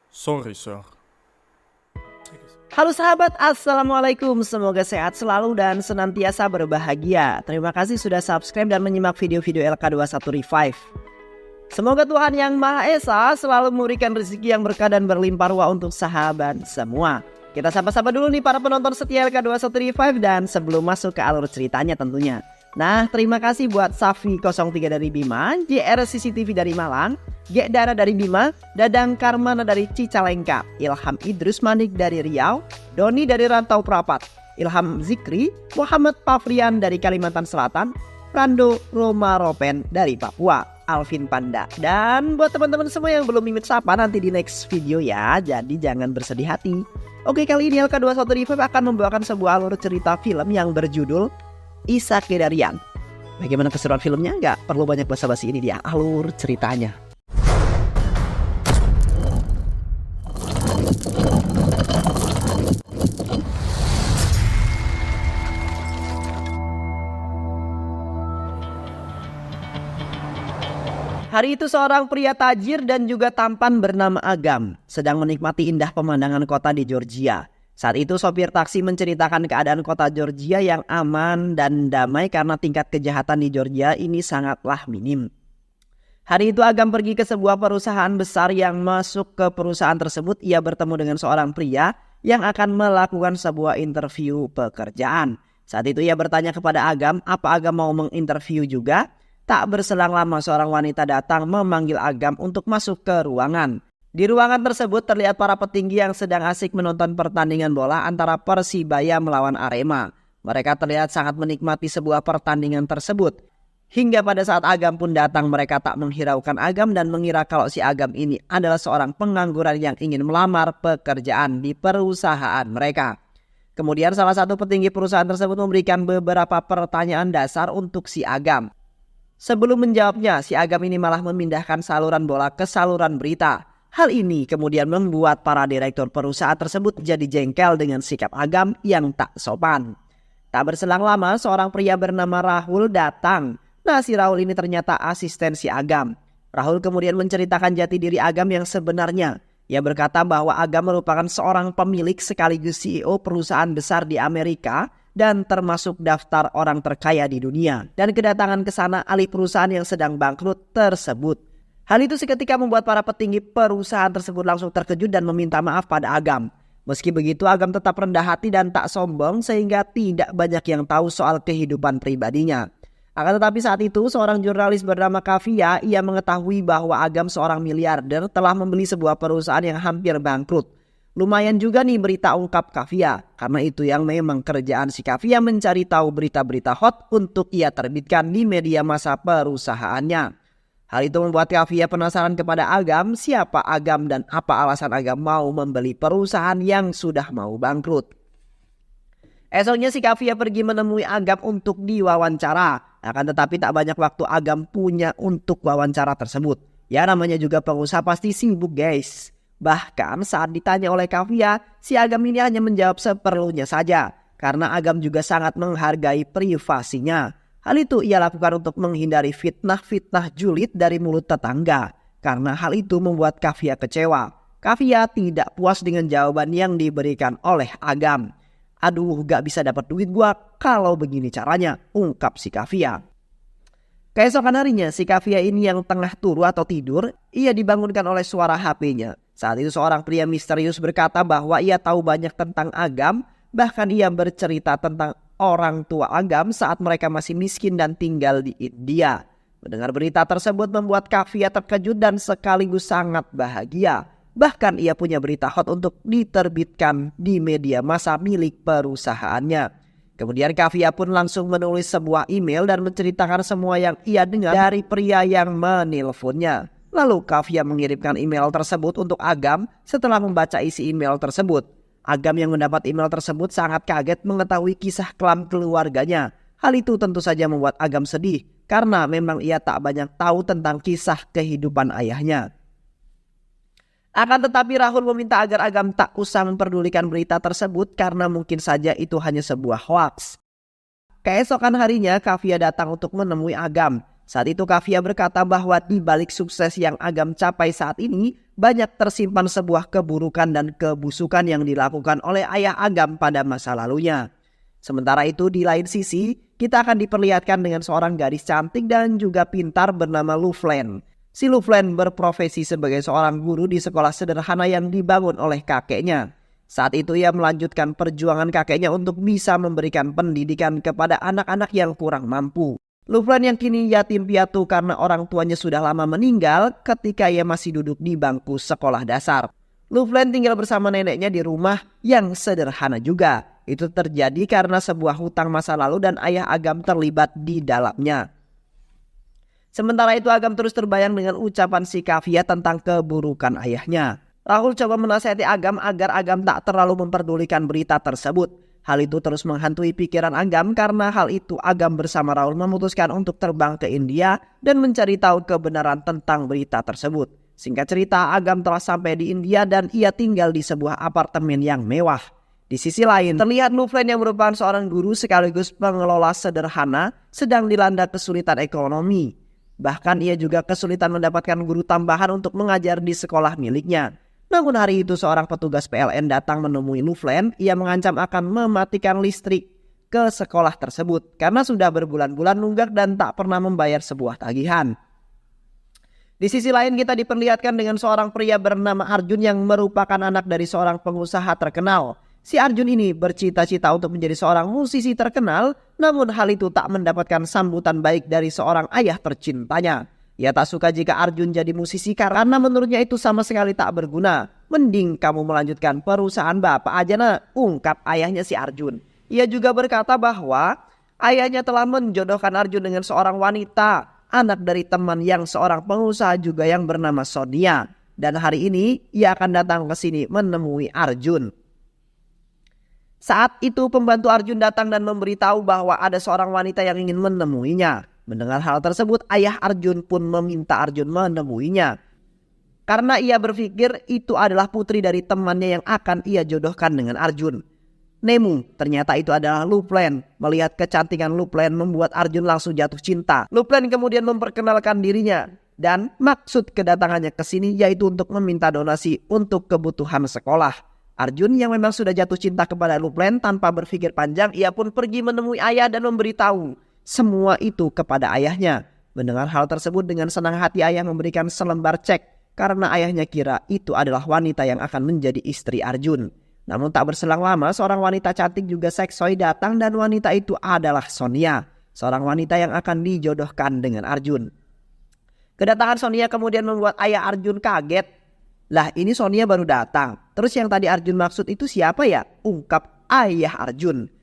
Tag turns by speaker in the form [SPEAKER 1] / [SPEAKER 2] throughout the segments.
[SPEAKER 1] Sorry, sir.
[SPEAKER 2] Halo sahabat, assalamualaikum. Semoga sehat selalu dan senantiasa berbahagia. Terima kasih sudah subscribe dan menyimak video-video LK21 Revive. Semoga Tuhan Yang Maha Esa selalu memberikan rezeki yang berkah dan berlimpah ruah untuk sahabat semua. Kita sapa-sapa dulu nih para penonton setia LK21 Revive dan sebelum masuk ke alur ceritanya tentunya. Nah, terima kasih buat Safi03 dari Bima, JR CCTV dari Malang, G Dara dari Bima, Dadang Karmana dari Cicalengka, Ilham Idrus Manik dari Riau, Doni dari Rantau Prapat, Ilham Zikri, Muhammad Pavrian dari Kalimantan Selatan, Rando Roma Ropen dari Papua, Alvin Panda. Dan buat teman-teman semua yang belum mimit sapa nanti di next video ya, jadi jangan bersedih hati. Oke, kali ini LK21 Revive akan membawakan sebuah alur cerita film yang berjudul Isa Kedarian. Bagaimana keseruan filmnya? Nggak perlu banyak basa-basi, ini dia alur ceritanya. Hari itu seorang pria tajir dan juga tampan bernama Agam sedang menikmati indah pemandangan kota di Georgia. Saat itu sopir taksi menceritakan keadaan kota Georgia yang aman dan damai karena tingkat kejahatan di Georgia ini sangatlah minim. Hari itu Agam pergi ke sebuah perusahaan besar. Yang masuk ke perusahaan tersebut ia bertemu dengan seorang pria yang akan melakukan sebuah interview pekerjaan. Saat itu ia bertanya kepada Agam apa Agam mau menginterview juga. Tak berselang lama seorang wanita datang memanggil Agam untuk masuk ke ruangan. Di ruangan tersebut terlihat para petinggi yang sedang asik menonton pertandingan bola antara Persibaya melawan Arema. Mereka terlihat sangat menikmati sebuah pertandingan tersebut. Hingga pada saat Agam pun datang, mereka tak menghiraukan Agam dan mengira kalau si Agam ini adalah seorang pengangguran yang ingin melamar pekerjaan di perusahaan mereka. Kemudian salah satu petinggi perusahaan tersebut memberikan beberapa pertanyaan dasar untuk si Agam. Sebelum menjawabnya, si Agam ini malah memindahkan saluran bola ke saluran berita. Hal ini kemudian membuat para direktur perusahaan tersebut jadi jengkel dengan sikap Agam yang tak sopan. Tak berselang lama seorang pria bernama Rahul datang. Nah, si Rahul ini ternyata asisten si Agam. Rahul kemudian menceritakan jati diri Agam yang sebenarnya. Ia berkata bahwa Agam merupakan seorang pemilik sekaligus CEO perusahaan besar di Amerika dan termasuk daftar orang terkaya di dunia. Dan kedatangan ke sana alih perusahaan yang sedang bangkrut tersebut. Hal itu seketika membuat para petinggi perusahaan tersebut langsung terkejut dan meminta maaf pada Agam. Meski begitu Agam tetap rendah hati dan tak sombong sehingga tidak banyak yang tahu soal kehidupan pribadinya. Akan tetapi saat itu seorang jurnalis bernama Kavia, ia mengetahui bahwa Agam seorang miliarder telah membeli sebuah perusahaan yang hampir bangkrut. Lumayan juga nih berita ungkap Kavia, karena itu yang memang kerjaan si Kavia mencari tahu berita-berita hot untuk ia terbitkan di media massa perusahaannya. Hal itu membuat Kavia penasaran kepada Agam, siapa Agam dan apa alasan Agam mau membeli perusahaan yang sudah mau bangkrut. Esoknya si Kavia pergi menemui Agam untuk diwawancara. Akan tetapi tak banyak waktu Agam punya untuk wawancara tersebut. Ya namanya juga pengusaha pasti sibuk guys. Bahkan saat ditanya oleh Kavia, si Agam ini hanya menjawab seperlunya saja. Karena Agam juga sangat menghargai privasinya. Hal itu ia lakukan untuk menghindari fitnah-fitnah julid dari mulut tetangga. Karena hal itu membuat Kavia kecewa. Kavia tidak puas dengan jawaban yang diberikan oleh Agam. Aduh, gak bisa dapat duit gua kalau begini caranya, ungkap si Kavia. Keesokan harinya si Kavia ini yang tengah turu atau tidur, ia dibangunkan oleh suara HP-nya. Saat itu seorang pria misterius berkata bahwa ia tahu banyak tentang Agam. Bahkan ia bercerita tentang orang tua Agam saat mereka masih miskin dan tinggal di India. Mendengar berita tersebut membuat Kavia terkejut dan sekaligus sangat bahagia. Bahkan ia punya berita hot untuk diterbitkan di media massa milik perusahaannya. Kemudian Kavia pun langsung menulis sebuah email dan menceritakan semua yang ia dengar dari pria yang menelponnya. Lalu Kavia mengirimkan email tersebut untuk Agam setelah membaca isi email tersebut. Agam yang mendapat email tersebut sangat kaget mengetahui kisah kelam keluarganya. Hal itu tentu saja membuat Agam sedih karena memang ia tak banyak tahu tentang kisah kehidupan ayahnya. Akan tetapi Rahul meminta agar Agam tak usah memperdulikan berita tersebut karena mungkin saja itu hanya sebuah hoaks. Keesokan harinya Kavia datang untuk menemui Agam. Saat itu Kavia berkata bahwa di balik sukses yang Agam capai saat ini, banyak tersimpan sebuah keburukan dan kebusukan yang dilakukan oleh ayah Agam pada masa lalunya. Sementara itu di lain sisi, kita akan diperlihatkan dengan seorang gadis cantik dan juga pintar bernama Loveland. Si Loveland berprofesi sebagai seorang guru di sekolah sederhana yang dibangun oleh kakeknya. Saat itu ia melanjutkan perjuangan kakeknya untuk bisa memberikan pendidikan kepada anak-anak yang kurang mampu. Loveland yang kini yatim piatu karena orang tuanya sudah lama meninggal ketika ia masih duduk di bangku sekolah dasar. Loveland tinggal bersama neneknya di rumah yang sederhana juga. Itu terjadi karena sebuah hutang masa lalu dan ayah Agam terlibat di dalamnya. Sementara itu Agam terus terbayang dengan ucapan si Kavia tentang keburukan ayahnya. Rahul coba menasihati Agam agar Agam tak terlalu memperdulikan berita tersebut. Hal itu terus menghantui pikiran Agam. Karena hal itu Agam bersama Rahul memutuskan untuk terbang ke India dan mencari tahu kebenaran tentang berita tersebut. Singkat cerita, Agam telah sampai di India dan ia tinggal di sebuah apartemen yang mewah. Di sisi lain, terlihat Loveland yang merupakan seorang guru sekaligus pengelola sederhana sedang dilanda kesulitan ekonomi. Bahkan ia juga kesulitan mendapatkan guru tambahan untuk mengajar di sekolah miliknya. Namun hari itu seorang petugas PLN datang menemui Loveland. Ia mengancam akan mematikan listrik ke sekolah tersebut karena sudah berbulan-bulan nunggak dan tak pernah membayar sebuah tagihan. Di sisi lain kita diperlihatkan dengan seorang pria bernama Arjun yang merupakan anak dari seorang pengusaha terkenal. Si Arjun ini bercita-cita untuk menjadi seorang musisi terkenal, namun hal itu tak mendapatkan sambutan baik dari seorang ayah tercintanya. Ia tak suka jika Arjun jadi musisi karena menurutnya itu sama sekali tak berguna. Mending kamu melanjutkan perusahaan bapak aja nak, ungkap ayahnya si Arjun. Ia juga berkata bahwa ayahnya telah menjodohkan Arjun dengan seorang wanita, anak dari teman yang seorang pengusaha juga yang bernama Sonia. Dan hari ini ia akan datang ke sini menemui Arjun. Saat itu pembantu Arjun datang dan memberitahu bahwa ada seorang wanita yang ingin menemuinya. Mendengar hal tersebut, ayah Arjun pun meminta Arjun menemuinya. Karena ia berpikir itu adalah putri dari temannya yang akan ia jodohkan dengan Arjun. Nemu, ternyata itu adalah Loveland. Melihat kecantikan Loveland membuat Arjun langsung jatuh cinta. Loveland kemudian memperkenalkan dirinya. Dan maksud kedatangannya ke sini yaitu untuk meminta donasi untuk kebutuhan sekolah. Arjun yang memang sudah jatuh cinta kepada Loveland tanpa berpikir panjang, ia pun pergi menemui ayah dan memberitahu semua itu kepada ayahnya. Mendengar hal tersebut dengan senang hati ayah memberikan selembar cek karena ayahnya kira itu adalah wanita yang akan menjadi istri Arjun. Namun tak berselang lama seorang wanita cantik juga seksoi datang dan wanita itu adalah Sonia, seorang wanita yang akan dijodohkan dengan Arjun. Kedatangan Sonia kemudian membuat ayah Arjun kaget. Lah ini Sonia baru datang. Terus yang tadi Arjun maksud itu siapa ya? Ungkap ayah Arjun.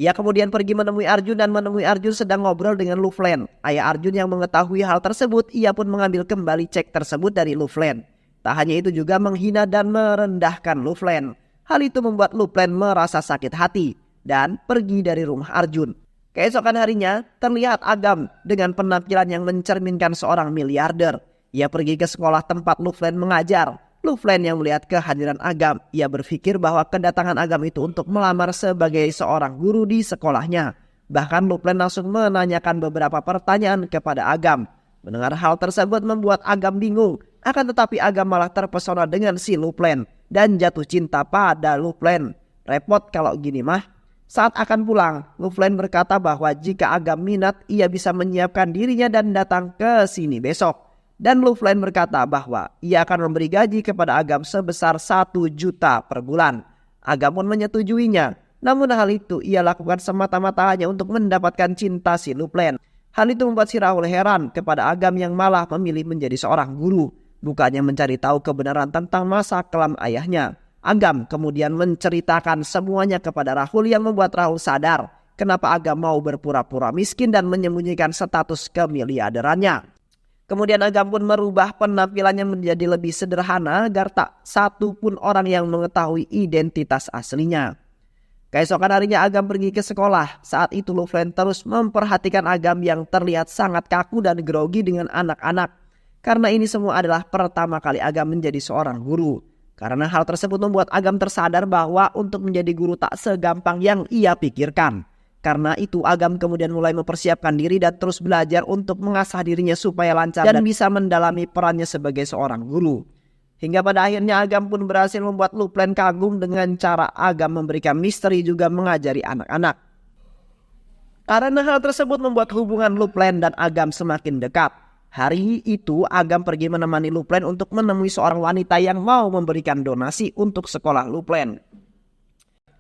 [SPEAKER 2] Ia kemudian pergi menemui Arjun dan menemui Arjun sedang ngobrol dengan Loveland. Ayah Arjun yang mengetahui hal tersebut, ia pun mengambil kembali cek tersebut dari Loveland. Tak hanya itu juga menghina dan merendahkan Loveland. Hal itu membuat Loveland merasa sakit hati dan pergi dari rumah Arjun. Keesokan harinya terlihat Agam dengan penampilan yang mencerminkan seorang miliarder. Ia pergi ke sekolah tempat Loveland mengajar. Loveland yang melihat kehadiran Agam, ia berpikir bahwa kedatangan Agam itu untuk melamar sebagai seorang guru di sekolahnya. Bahkan Loveland langsung menanyakan beberapa pertanyaan kepada Agam. Mendengar hal tersebut membuat Agam bingung. Akan tetapi Agam malah terpesona dengan si Loveland dan jatuh cinta pada Loveland. Repot kalau gini mah. Saat akan pulang, Loveland berkata bahwa jika Agam minat, ia bisa menyiapkan dirinya dan datang ke sini besok. Dan Loveland berkata bahwa ia akan memberi gaji kepada Agam sebesar 1 juta per bulan. Agam pun menyetujuinya. Namun hal itu ia lakukan semata-mata hanya untuk mendapatkan cinta si Loveland. Hal itu membuat si Rahul heran kepada Agam yang malah memilih menjadi seorang guru. Bukannya mencari tahu kebenaran tentang masa kelam ayahnya. Agam kemudian menceritakan semuanya kepada Rahul yang membuat Rahul sadar kenapa Agam mau berpura-pura miskin dan menyembunyikan status kemiliarderannya. Kemudian Agam pun merubah penampilannya menjadi lebih sederhana agar tak satu pun orang yang mengetahui identitas aslinya. Keesokan harinya Agam pergi ke sekolah. Saat itu Loveland terus memperhatikan Agam yang terlihat sangat kaku dan grogi dengan anak-anak. Karena ini semua adalah pertama kali Agam menjadi seorang guru. Karena hal tersebut membuat Agam tersadar bahwa untuk menjadi guru tak segampang yang ia pikirkan. Karena itu Agam kemudian mulai mempersiapkan diri dan terus belajar untuk mengasah dirinya supaya lancar dan bisa mendalami perannya sebagai seorang guru. Hingga pada akhirnya Agam pun berhasil membuat Luplen kagum dengan cara Agam memberikan misteri juga mengajari anak-anak. Karena hal tersebut membuat hubungan Luplen dan Agam semakin dekat. Hari itu Agam pergi menemani Luplen untuk menemui seorang wanita yang mau memberikan donasi untuk sekolah Luplen.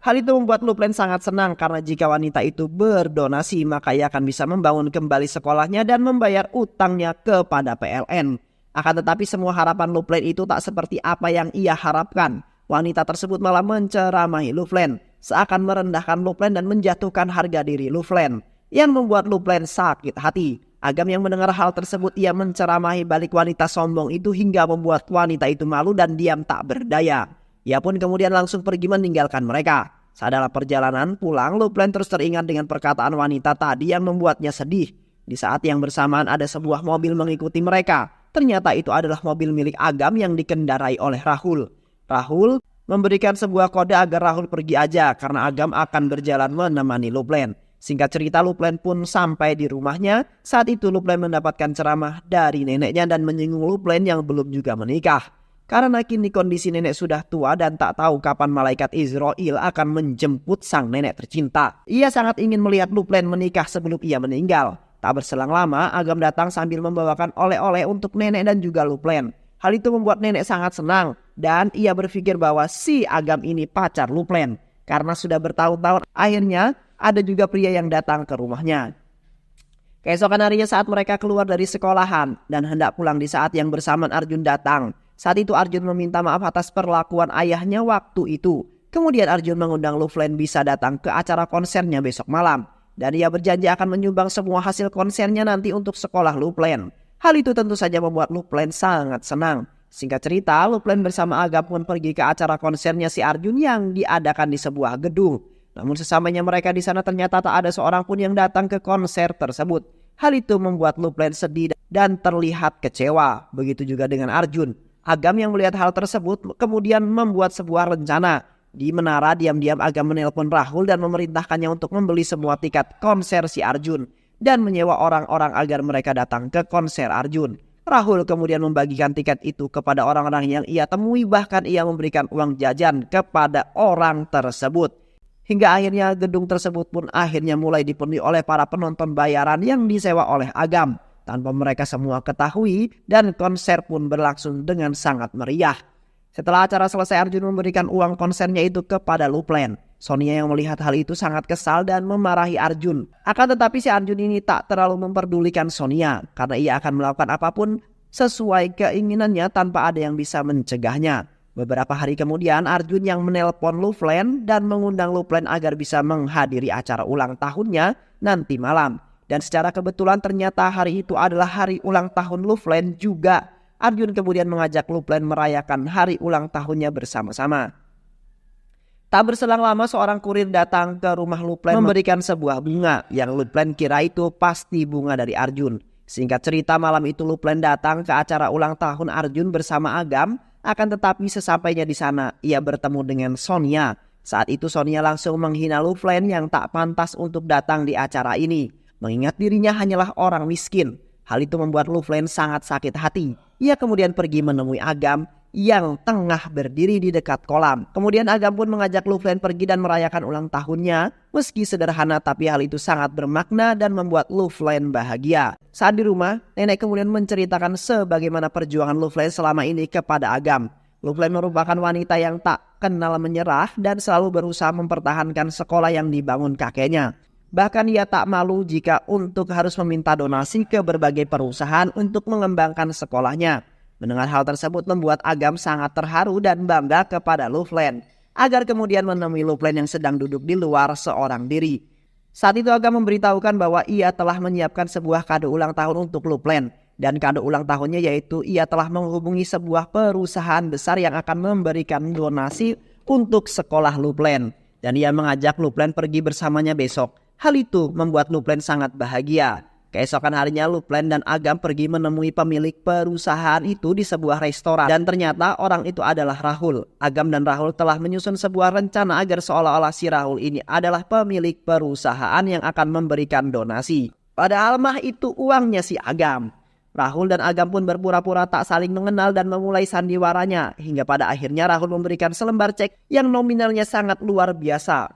[SPEAKER 2] Hal itu membuat Luplen sangat senang karena jika wanita itu berdonasi maka ia akan bisa membangun kembali sekolahnya dan membayar utangnya kepada PLN. Akan tetapi semua harapan Luplen itu tak seperti apa yang ia harapkan. Wanita tersebut malah menceramahi Luplen, seakan merendahkan Luplen dan menjatuhkan harga diri Luplen, yang membuat Luplen sakit hati. Agam yang mendengar hal tersebut ia menceramahi balik wanita sombong itu hingga membuat wanita itu malu dan diam tak berdaya. Ia pun kemudian langsung pergi meninggalkan mereka. Saat dalam perjalanan pulang, Luplen terus teringat dengan perkataan wanita tadi yang membuatnya sedih. Di saat yang bersamaan ada sebuah mobil mengikuti mereka. Ternyata itu adalah mobil milik Agam yang dikendarai oleh Rahul. Rahul memberikan sebuah kode agar Rahul pergi aja karena Agam akan berjalan menemani Luplen. Singkat cerita Luplen pun sampai di rumahnya. Saat itu Luplen mendapatkan ceramah dari neneknya dan menyinggung Luplen yang belum juga menikah. Karena kini kondisi nenek sudah tua dan tak tahu kapan malaikat Israel akan menjemput sang nenek tercinta. Ia sangat ingin melihat Luplen menikah sebelum ia meninggal. Tak berselang lama, Agam datang sambil membawakan oleh-oleh untuk nenek dan juga Luplen. Hal itu membuat nenek sangat senang dan ia berpikir bahwa si Agam ini pacar Luplen. Karena sudah bertahun-tahun akhirnya ada juga pria yang datang ke rumahnya. Keesokan harinya saat mereka keluar dari sekolahan dan hendak pulang di saat yang bersamaan Arjun datang. Saat itu Arjun meminta maaf atas perlakuan ayahnya waktu itu. Kemudian Arjun mengundang Luplen bisa datang ke acara konsernya besok malam. Dan ia berjanji akan menyumbang semua hasil konsernya nanti untuk sekolah Luplen. Hal itu tentu saja membuat Luplen sangat senang. Singkat cerita, Luplen bersama Agam pun pergi ke acara konsernya si Arjun yang diadakan di sebuah gedung. Namun sesamanya mereka di sana ternyata tak ada seorang pun yang datang ke konser tersebut. Hal itu membuat Luplen sedih dan terlihat kecewa. Begitu juga dengan Arjun. Agam yang melihat hal tersebut kemudian membuat sebuah rencana. Di menara diam-diam Agam menelpon Rahul dan memerintahkannya untuk membeli semua tiket konser si Arjun dan menyewa orang-orang agar mereka datang ke konser Arjun. Rahul kemudian membagikan tiket itu kepada orang-orang yang ia temui, bahkan ia memberikan uang jajan kepada orang tersebut. Hingga akhirnya gedung tersebut pun akhirnya mulai dipenuhi oleh para penonton bayaran yang disewa oleh Agam. Tanpa mereka semua ketahui dan konser pun berlangsung dengan sangat meriah. Setelah acara selesai Arjun memberikan uang konsernya itu kepada Luplen. Sonia yang melihat hal itu sangat kesal dan memarahi Arjun. Akan tetapi si Arjun ini tak terlalu memperdulikan Sonia karena ia akan melakukan apapun sesuai keinginannya tanpa ada yang bisa mencegahnya. Beberapa hari kemudian Arjun yang menelpon Luplen dan mengundang Luplen agar bisa menghadiri acara ulang tahunnya nanti malam. Dan secara kebetulan ternyata hari itu adalah hari ulang tahun Luplen juga. Arjun kemudian mengajak Luplen merayakan hari ulang tahunnya bersama-sama. Tak berselang lama seorang kurir datang ke rumah Luplen memberikan sebuah bunga yang Luplen kira itu pasti bunga dari Arjun. Singkat cerita malam itu Luplen datang ke acara ulang tahun Arjun bersama Agam. Akan tetapi sesampainya di sana ia bertemu dengan Sonia. Saat itu Sonia langsung menghina Luplen yang tak pantas untuk datang di acara ini. Mengingat dirinya hanyalah orang miskin. Hal itu membuat Luplen sangat sakit hati. Ia kemudian pergi menemui Agam yang tengah berdiri di dekat kolam. Kemudian Agam pun mengajak Luplen pergi dan merayakan ulang tahunnya. Meski sederhana tapi hal itu sangat bermakna dan membuat Luplen bahagia. Saat di rumah, nenek kemudian menceritakan sebagaimana perjuangan Luplen selama ini kepada Agam. Luplen merupakan wanita yang tak kenal menyerah dan selalu berusaha mempertahankan sekolah yang dibangun kakeknya. Bahkan ia tak malu jika untuk harus meminta donasi ke berbagai perusahaan untuk mengembangkan sekolahnya. Mendengar hal tersebut membuat Agam sangat terharu dan bangga kepada Luplen. Agar kemudian menemui Luplen yang sedang duduk di luar seorang diri. Saat itu Agam memberitahukan bahwa ia telah menyiapkan sebuah kado ulang tahun untuk Luplen. Dan kado ulang tahunnya yaitu ia telah menghubungi sebuah perusahaan besar yang akan memberikan donasi untuk sekolah Luplen. Dan ia mengajak Luplen pergi bersamanya besok. Hal itu membuat Luplen sangat bahagia. Keesokan harinya Luplen dan Agam pergi menemui pemilik perusahaan itu di sebuah restoran. Dan ternyata orang itu adalah Rahul. Agam dan Rahul telah menyusun sebuah rencana agar seolah-olah si Rahul ini adalah pemilik perusahaan yang akan memberikan donasi. Padahal mah itu uangnya si Agam. Rahul dan Agam pun berpura-pura tak saling mengenal dan memulai sandiwaranya. Hingga pada akhirnya Rahul memberikan selembar cek yang nominalnya sangat luar biasa.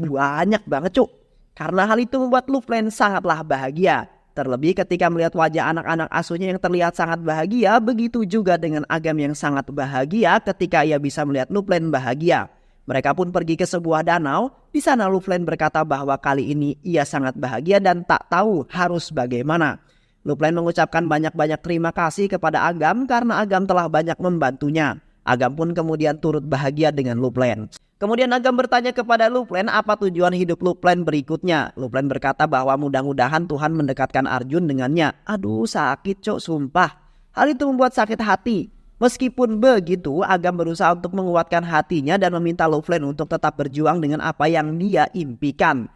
[SPEAKER 2] Banyak banget cuk. Karena hal itu membuat Luplen sangatlah bahagia. Terlebih ketika melihat wajah anak-anak asuhnya yang terlihat sangat bahagia, begitu juga dengan Agam yang sangat bahagia ketika ia bisa melihat Luplen bahagia. Mereka pun pergi ke sebuah danau. Di sana Luplen berkata bahwa kali ini ia sangat bahagia dan tak tahu harus bagaimana. Luplen mengucapkan banyak-banyak terima kasih kepada Agam karena Agam telah banyak membantunya. Agam pun kemudian turut bahagia dengan Luplen. Kemudian Agam bertanya kepada Luplen apa tujuan hidup Luplen berikutnya. Luplen berkata bahwa mudah-mudahan Tuhan mendekatkan Arjun dengannya. Aduh sakit cok sumpah. Hal itu membuat sakit hati. Meskipun begitu Agam berusaha untuk menguatkan hatinya dan meminta Luplen untuk tetap berjuang dengan apa yang dia impikan.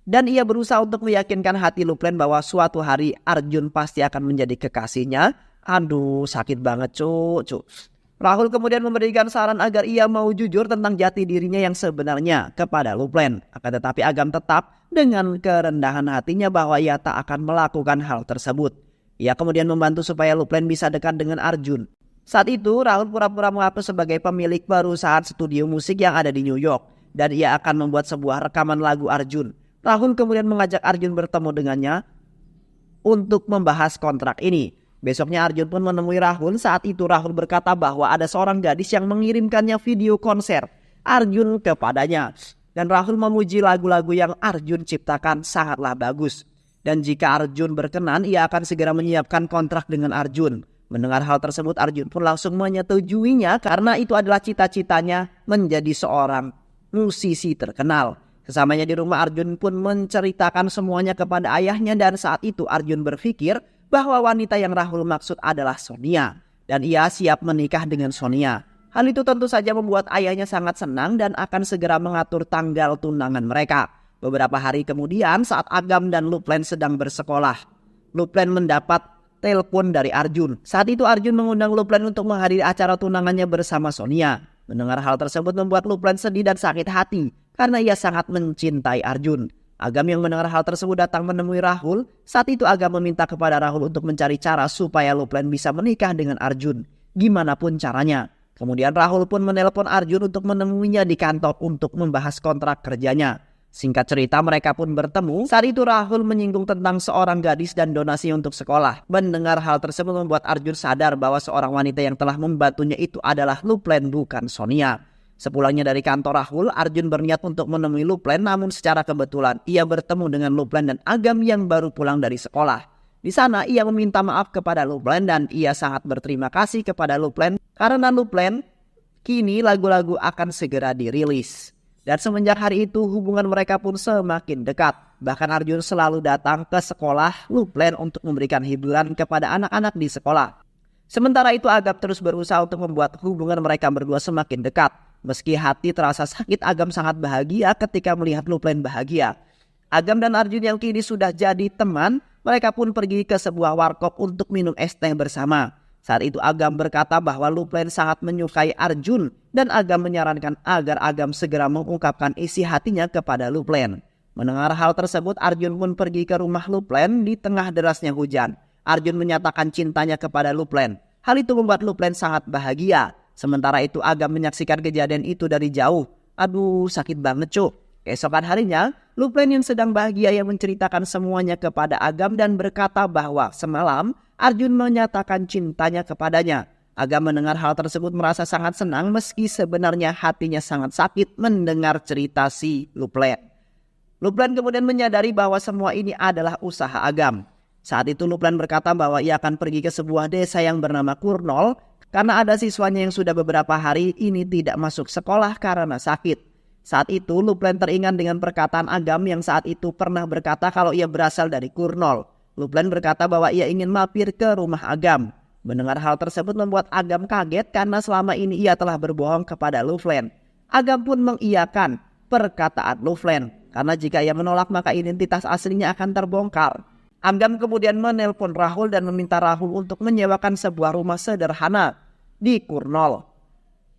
[SPEAKER 2] Dan ia berusaha untuk meyakinkan hati Luplen bahwa suatu hari Arjun pasti akan menjadi kekasihnya. Aduh sakit banget cok. Rahul kemudian memberikan saran agar ia mau jujur tentang jati dirinya yang sebenarnya kepada Luplen. Akan tetapi Agam tetap dengan kerendahan hatinya bahwa ia tak akan melakukan hal tersebut. Ia kemudian membantu supaya Luplen bisa dekat dengan Arjun. Saat itu Rahul pura-pura mengaku sebagai pemilik perusahaan studio musik yang ada di New York. Dan ia akan membuat sebuah rekaman lagu Arjun. Rahul kemudian mengajak Arjun bertemu dengannya untuk membahas kontrak ini. Besoknya Arjun pun menemui Rahul. Saat itu Rahul berkata bahwa ada seorang gadis yang mengirimkannya video konser Arjun kepadanya. Dan Rahul memuji lagu-lagu yang Arjun ciptakan sangatlah bagus. Dan jika Arjun berkenan, ia akan segera menyiapkan kontrak dengan Arjun. Mendengar hal tersebut, Arjun pun langsung menyetujuinya karena itu adalah cita-citanya menjadi seorang musisi terkenal. Sesamanya di rumah, Arjun pun menceritakan semuanya kepada ayahnya dan saat itu Arjun berpikir bahwa wanita yang Rahul maksud adalah Sonia dan ia siap menikah dengan Sonia. Hal itu tentu saja membuat ayahnya sangat senang dan akan segera mengatur tanggal tunangan mereka. Beberapa hari kemudian saat Agam dan Luplen sedang bersekolah, Luplen mendapat telepon dari Arjun. Saat itu Arjun mengundang Luplen untuk menghadiri acara tunangannya bersama Sonia. Mendengar hal tersebut membuat Luplen sedih dan sakit hati karena ia sangat mencintai Arjun. Agam yang mendengar hal tersebut datang menemui Rahul. Saat itu Agam meminta kepada Rahul untuk mencari cara supaya Luplen bisa menikah dengan Arjun. Gimana pun caranya. Kemudian Rahul pun menelpon Arjun untuk menemuinya di kantor untuk membahas kontrak kerjanya. Singkat cerita mereka pun bertemu. Saat itu Rahul menyinggung tentang seorang gadis dan donasi untuk sekolah. Mendengar hal tersebut membuat Arjun sadar bahwa seorang wanita yang telah membantunya itu adalah Luplen bukan Sonia. Sepulangnya dari kantor Rahul, Arjun berniat untuk menemui Luplen, namun secara kebetulan ia bertemu dengan Luplen dan Agam yang baru pulang dari sekolah. Di sana ia meminta maaf kepada Luplen dan ia sangat berterima kasih kepada Luplen karena Luplen kini lagu-lagu akan segera dirilis. Dan semenjak hari itu hubungan mereka pun semakin dekat. Bahkan Arjun selalu datang ke sekolah Luplen untuk memberikan hiburan kepada anak-anak di sekolah. Sementara itu Agam terus berusaha untuk membuat hubungan mereka berdua semakin dekat. Meski hati terasa sakit, Agam sangat bahagia ketika melihat Luplen bahagia. Agam dan Arjun yang kini sudah jadi teman, mereka pun pergi ke sebuah warkop untuk minum es teh bersama. Saat itu Agam berkata bahwa Luplen sangat menyukai Arjun dan Agam menyarankan agar Agam segera mengungkapkan isi hatinya kepada Luplen. Mendengar hal tersebut, Arjun pun pergi ke rumah Luplen di tengah derasnya hujan. Arjun menyatakan cintanya kepada Luplen. Hal itu membuat Luplen sangat bahagia. Sementara itu Agam menyaksikan kejadian itu dari jauh. Aduh sakit banget cuk. Keesokan harinya Luplen yang sedang bahagia yang menceritakan semuanya kepada Agam dan berkata bahwa semalam Arjun menyatakan cintanya kepadanya. Agam mendengar hal tersebut merasa sangat senang meski sebenarnya hatinya sangat sakit mendengar cerita si Luplen. Luplen kemudian menyadari bahwa semua ini adalah usaha Agam. Saat itu Luplen berkata bahwa ia akan pergi ke sebuah desa yang bernama Kurnol karena ada siswanya yang sudah beberapa hari ini tidak masuk sekolah karena sakit. Saat itu Luplen teringat dengan perkataan Agam yang saat itu pernah berkata kalau ia berasal dari Kurnol. Luplen berkata bahwa ia ingin mampir ke rumah Agam. Mendengar hal tersebut membuat Agam kaget karena selama ini ia telah berbohong kepada Luplen. Agam pun mengiyakan perkataan Luplen karena jika ia menolak maka identitas aslinya akan terbongkar. Agam kemudian menelpon Rahul dan meminta Rahul untuk menyewakan sebuah rumah sederhana di Kurnol.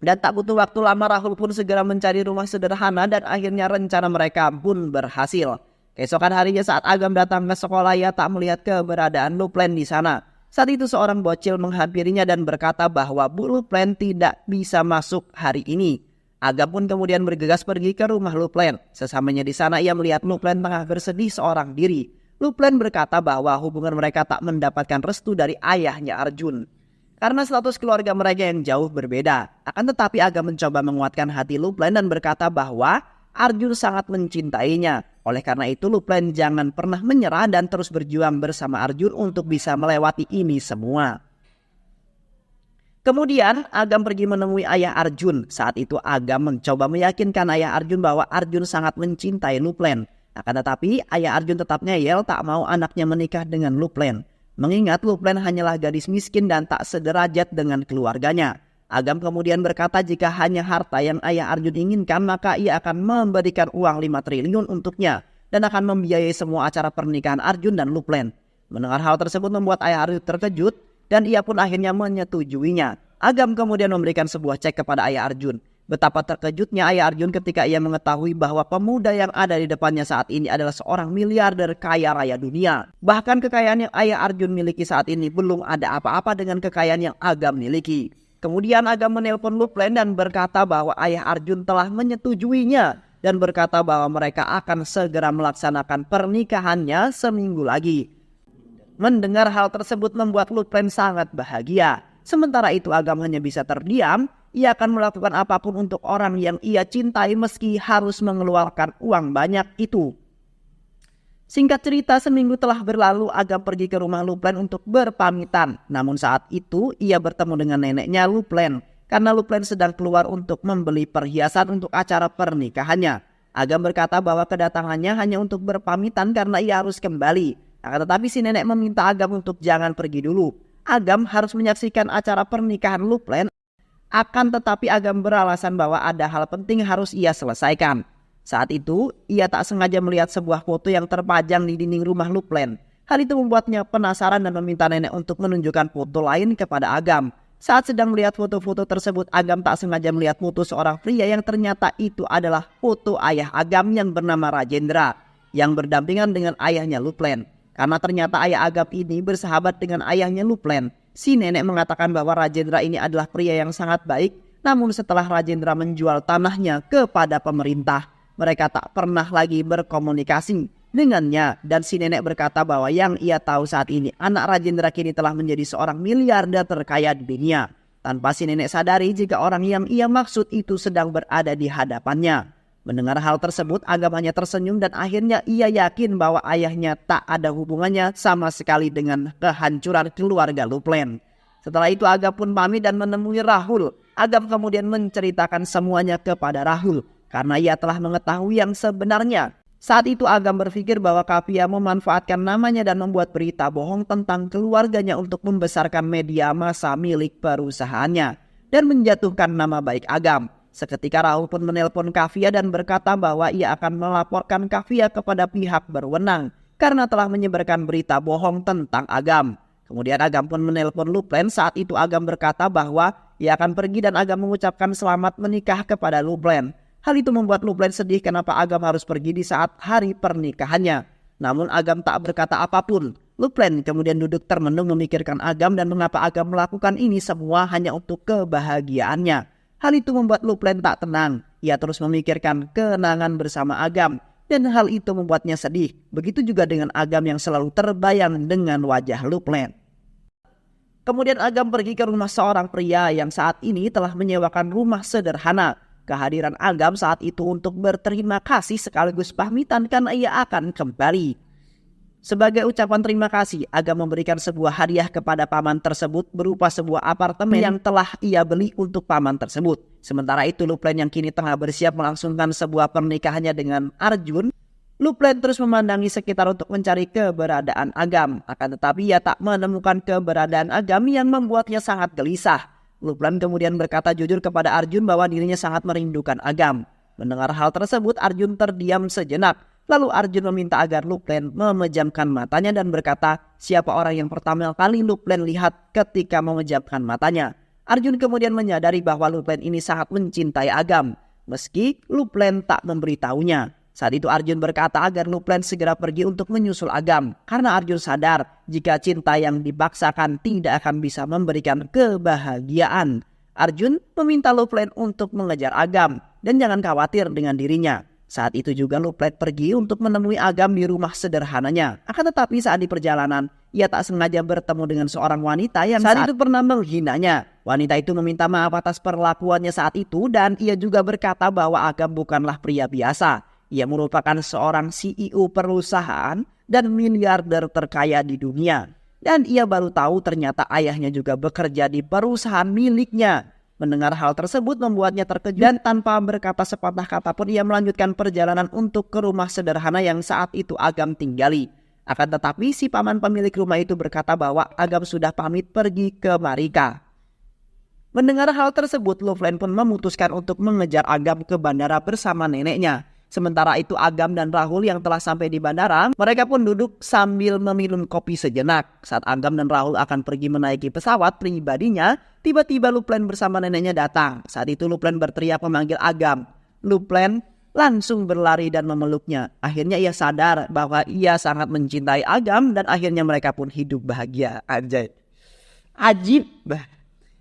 [SPEAKER 2] Dan tak butuh waktu lama Rahul pun segera mencari rumah sederhana dan akhirnya rencana mereka pun berhasil. Keesokan harinya saat Agam datang ke sekolah, ia tak melihat keberadaan Luplen di sana. Saat itu seorang bocil menghampirinya dan berkata bahwa Bu Luplen tidak bisa masuk hari ini. Agam pun kemudian bergegas pergi ke rumah Luplen. Sesamanya di sana ia melihat Luplen tengah bersedih seorang diri. Luplen berkata bahwa hubungan mereka tak mendapatkan restu dari ayahnya Arjun karena status keluarga mereka yang jauh berbeda. Akan tetapi Agam mencoba menguatkan hati Luplen dan berkata bahwa Arjun sangat mencintainya. Oleh karena itu Luplen jangan pernah menyerah dan terus berjuang bersama Arjun untuk bisa melewati ini semua. Kemudian Agam pergi menemui ayah Arjun. Saat itu Agam mencoba meyakinkan ayah Arjun bahwa Arjun sangat mencintai Luplen. Akan tetapi ayah Arjun tetap ngeyel tak mau anaknya menikah dengan Luplen. Mengingat Luplen hanyalah gadis miskin dan tak sederajat dengan keluarganya. Agam kemudian berkata jika hanya harta yang ayah Arjun inginkan maka ia akan memberikan uang 5 triliun untuknya dan akan membiayai semua acara pernikahan Arjun dan Luplen. Mendengar hal tersebut membuat ayah Arjun terkejut dan ia pun akhirnya menyetujuinya. Agam kemudian memberikan sebuah cek kepada ayah Arjun. Betapa terkejutnya ayah Arjun ketika ia mengetahui bahwa pemuda yang ada di depannya saat ini adalah seorang miliarder kaya raya dunia. Bahkan kekayaan yang ayah Arjun miliki saat ini belum ada apa-apa dengan kekayaan yang Agam miliki. Kemudian Agam menelpon Luplen dan berkata bahwa ayah Arjun telah menyetujuinya dan berkata bahwa mereka akan segera melaksanakan pernikahannya seminggu lagi. Mendengar hal tersebut membuat Luplen sangat bahagia. Sementara itu Agam hanya bisa terdiam. Ia akan melakukan apapun untuk orang yang ia cintai meski harus mengeluarkan uang banyak itu. Singkat cerita, seminggu telah berlalu Agam pergi ke rumah Luplen untuk berpamitan. Namun saat itu ia bertemu dengan neneknya Luplen karena Luplen sedang keluar untuk membeli perhiasan untuk acara pernikahannya. Agam berkata bahwa kedatangannya hanya untuk berpamitan karena ia harus kembali. Akan tetapi si nenek meminta Agam untuk jangan pergi dulu. Agam harus menyaksikan acara pernikahan Luplen. Akan tetapi Agam beralasan bahwa ada hal penting harus ia selesaikan. Saat itu ia tak sengaja melihat sebuah foto yang terpajang di dinding rumah Luplen. Hal itu membuatnya penasaran dan meminta nenek untuk menunjukkan foto lain kepada Agam. Saat sedang melihat foto-foto tersebut, Agam tak sengaja melihat foto seorang pria yang ternyata itu adalah foto ayah Agam yang bernama Rajendra yang berdampingan dengan ayahnya Luplen. Karena ternyata ayah Agam ini bersahabat dengan ayahnya Luplen. Si nenek mengatakan bahwa Rajendra ini adalah pria yang sangat baik. Namun setelah Rajendra menjual tanahnya kepada pemerintah, mereka tak pernah lagi berkomunikasi dengannya. Dan si nenek berkata bahwa yang ia tahu saat ini, anak Rajendra kini telah menjadi seorang miliarder terkaya di dunia. Tanpa si nenek sadari jika orang yang ia maksud itu sedang berada di hadapannya. Mendengar hal tersebut, Agam hanya tersenyum dan akhirnya ia yakin bahwa ayahnya tak ada hubungannya sama sekali dengan kehancuran keluarga Luplen. Setelah itu Agam pun pamit dan menemui Rahul. Agam kemudian menceritakan semuanya kepada Rahul karena ia telah mengetahui yang sebenarnya. Saat itu Agam berpikir bahwa Kavya memanfaatkan namanya dan membuat berita bohong tentang keluarganya untuk membesarkan media massa milik perusahaannya dan menjatuhkan nama baik Agam. Seketika Rahul pun menelpon Kavya dan berkata bahwa ia akan melaporkan Kavya kepada pihak berwenang karena telah menyebarkan berita bohong tentang Agam. Kemudian Agam pun menelpon Luplen. Saat itu Agam berkata bahwa ia akan pergi dan Agam mengucapkan selamat menikah kepada Luplen. Hal itu membuat Luplen sedih kenapa Agam harus pergi di saat hari pernikahannya. Namun Agam tak berkata apapun. Luplen kemudian duduk termenung memikirkan Agam dan mengapa Agam melakukan ini semua hanya untuk kebahagiaannya. Hal itu membuat Luplen tak tenang. Ia terus memikirkan kenangan bersama Agam dan hal itu membuatnya sedih. Begitu juga dengan Agam yang selalu terbayang dengan wajah Luplen. Kemudian Agam pergi ke rumah seorang pria yang saat ini telah menyewakan rumah sederhana. Kehadiran Agam saat itu untuk berterima kasih sekaligus pamitan karena ia akan kembali. Sebagai ucapan terima kasih, Agam memberikan sebuah hadiah kepada paman tersebut berupa sebuah apartemen yang telah ia beli untuk paman tersebut. Sementara itu Luplen yang kini tengah bersiap melangsungkan sebuah pernikahannya dengan Arjun. Luplen terus memandangi sekitar untuk mencari keberadaan Agam. Akan tetapi ia tak menemukan keberadaan Agam yang membuatnya sangat gelisah. Luplen kemudian berkata jujur kepada Arjun bahwa dirinya sangat merindukan Agam. Mendengar hal tersebut, Arjun terdiam sejenak. Lalu Arjun meminta agar Luplen memejamkan matanya dan berkata, siapa orang yang pertama kali Luplen lihat ketika memejamkan matanya. Arjun kemudian menyadari bahwa Luplen ini sangat mencintai Agam, meski Luplen tak memberitahunya. Saat itu Arjun berkata agar Luplen segera pergi untuk menyusul Agam, karena Arjun sadar jika cinta yang dipaksakan tidak akan bisa memberikan kebahagiaan. Arjun meminta Luplen untuk mengejar Agam dan jangan khawatir dengan dirinya. Saat itu juga Luplen pergi untuk menemui Agam di rumah sederhananya. Akan tetapi saat di perjalanan, ia tak sengaja bertemu dengan seorang wanita yang saat itu pernah menghinanya. Wanita itu meminta maaf atas perlakuannya saat itu dan ia juga berkata bahwa Agam bukanlah pria biasa. Ia merupakan seorang CEO perusahaan dan miliarder terkaya di dunia. Dan ia baru tahu ternyata ayahnya juga bekerja di perusahaan miliknya. Mendengar hal tersebut membuatnya terkejut dan tanpa berkata sepatah kata pun ia melanjutkan perjalanan untuk ke rumah sederhana yang saat itu Agam tinggali. Akan tetapi si paman pemilik rumah itu berkata bahwa Agam sudah pamit pergi ke Marika. Mendengar hal tersebut, Luplen pun memutuskan untuk mengejar Agam ke bandara bersama neneknya. Sementara itu Agam dan Rahul yang telah sampai di bandara, mereka pun duduk sambil meminum kopi sejenak. Saat Agam dan Rahul akan pergi menaiki pesawat pribadinya, tiba-tiba Luplen bersama neneknya datang. Saat itu Luplen berteriak memanggil Agam. Luplen langsung berlari dan memeluknya. Akhirnya ia sadar bahwa ia sangat mencintai Agam dan akhirnya mereka pun hidup bahagia. Anjay. Ajib.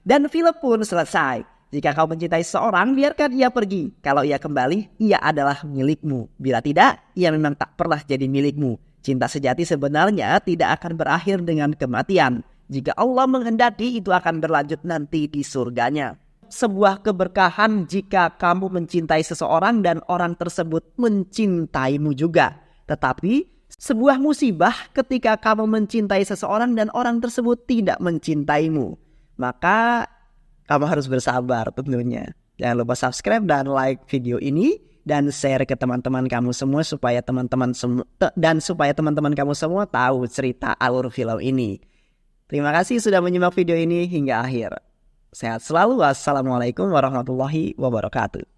[SPEAKER 2] Dan film pun selesai. Jika kau mencintai seorang, biarkan ia pergi. Kalau ia kembali, ia adalah milikmu. Bila tidak, ia memang tak pernah jadi milikmu. Cinta sejati sebenarnya tidak akan berakhir dengan kematian. Jika Allah menghendaki, itu akan berlanjut nanti di surganya. Sebuah keberkahan jika kamu mencintai seseorang dan orang tersebut mencintaimu juga. Tetapi sebuah musibah ketika kamu mencintai seseorang dan orang tersebut tidak mencintaimu. Maka kamu harus bersabar tentunya. Jangan lupa subscribe dan like video ini dan share ke teman-teman kamu semua supaya teman-teman kamu semua tahu cerita alur film ini. Terima kasih sudah menyimak video ini hingga akhir. Sehat selalu. Wassalamualaikum warahmatullahi wabarakatuh.